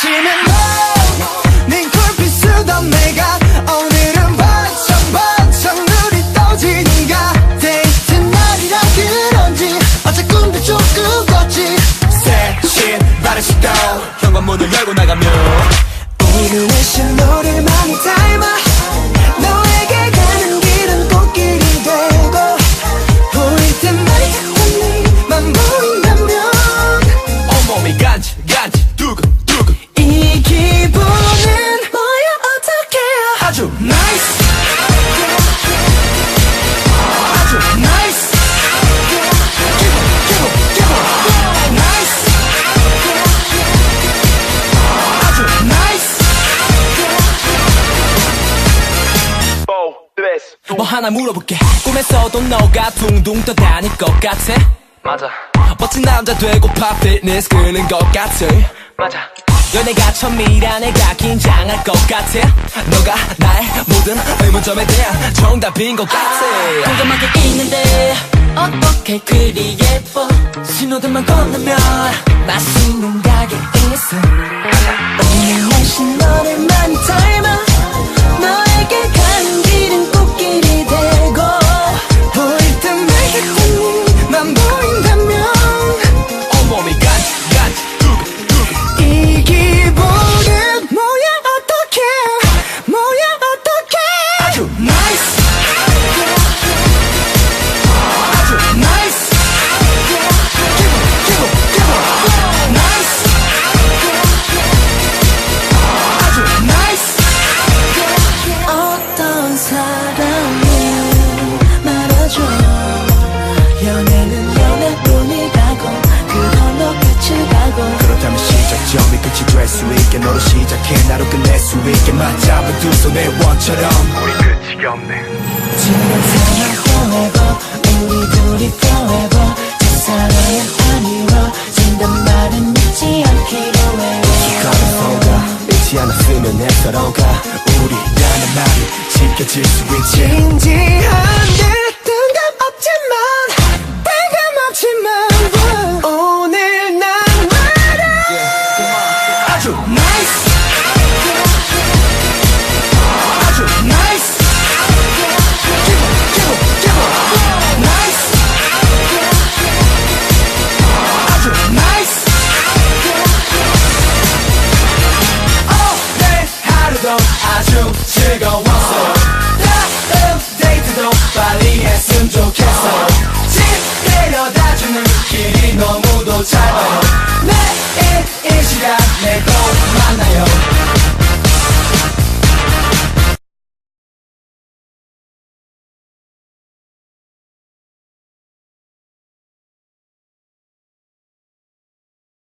아침에 네 굴빛 쓰던 내가 오늘은 반짝반짝 눈이 떠지는가. 데이트 날이라 그런지 어제 꿈도 조금 꿨지. 새 신발을 신고 현관문을 열고 나가면 오늘은 내 신호를 많이 닮아 너에게 가는 길은 꽃길이 되고 보일 때마다 네만 보인다면 온몸이 간지 두근두근 이 기분은 뭐야 어떡해. 아주 나이스 아주 나이스 기분 나이스 아주 나이스. 뭐 하나 물어볼게. 꿈에서도 너가 둥둥 떠다닐 것 같아. 맞아. 멋진 남자 되고파 피트니스 끄는 것 같아. 맞아. 연애가 처음이라 내가 긴장할 것 같아. 너가 나의 모든 의문점에 대한 정답인 것 같아. 궁금하게 있는데 어떻게 그리 예뻐. 신호등만 건너면 맛있는 가게 있어. 오늘 날씨 너를 많이 닮아 너에게 가는 길은 꽃길이 되고 보일 땐 만 보인다면 온몸이 간지 두근두근 이 기분은 뭐야 어떡해 뭐야 어떡해. 아주 나이스 아주 나이스 기분 나이스 아주 나이스. 어떤 사람이 말아줘 연애는 연애뿐이라고 그걸로 끝이 가고. 그렇다면 시작점이 끝이 될 수 있게 너로 시작해 나로 끝낼 수 있게 맞잡은 두 손의 원처럼 우리 끝이 없네. 지금 사랑 forever 우리 둘이 forever 저 사랑에